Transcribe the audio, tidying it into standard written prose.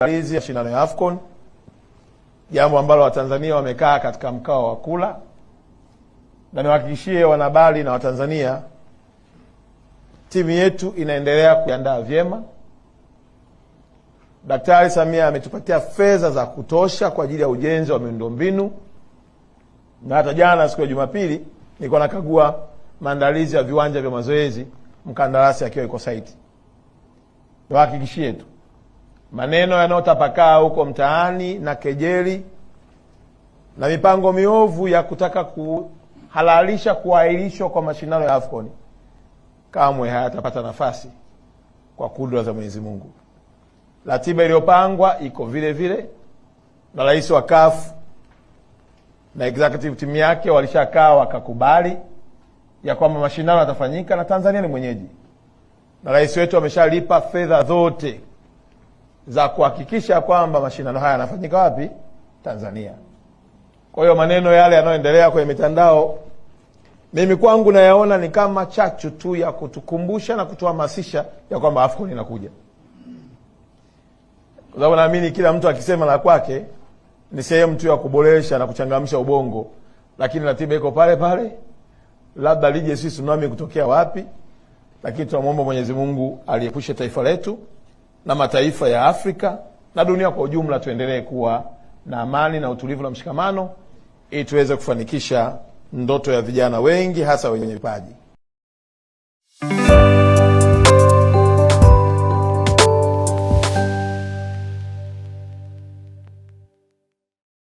Maandalizi ya mashindano ya AFCON, jambo ambalo Watanzania wamekaa katika mkao wa kula, na niwahakikishie wanahabari na Watanzania, timu yetu inaendelea kujiandaa vyema. Daktari Samia ametupatia fedha za kutosha kwa ajili ya ujenzi wa miundombinu, na hata jana siku ya Jumapili nilikuwa nakagua maandalizi ya viwanja vya mazoezi, mkandarasi akiwa yuko site. Niwahakikishie tu, maneno yanayotapakaa huko mtaani na kejeli na mipango miovu ya kutaka kuhalalisha kuahirishwa kwa mashindano ya AFCON kamwe hayatapata nafasi kwa kudra za Mwenyezi Mungu. Ratiba iliyopangwa iko vile vile, na rais wa CAF na executive team yake walishakaa wakakubali ya kwamba mashindano yatafanyika na Tanzania ni mwenyeji, na rais wetu ameshalipa fedha zote za kuhakikisha kwamba mashindano haya yanafanyika wapi? Tanzania. Kwa hiyo maneno yale yanayoendelea kwenye mitandao, mimi kwangu nayaona ni kama chachu tu ya kutukumbusha na kutuhamasisha ya kwamba AFCON inakuja. Kwa sababu naamini kila mtu akisema la kwake ni sehemu tu ya kuboresha na kuchangamsha ubongo, lakini ratiba iko pale pale, labda lije sisi tsunami kutokea wapi. Lakini tunamuomba Mwenyezi Mungu aliepushe taifa letu na mataifa ya Afrika na dunia kwa ujumla, tuendelee kuwa na amani na utulivu na mshikamano, ili tuweze kufanikisha ndoto ya vijana wengi hasa wenye vipaji.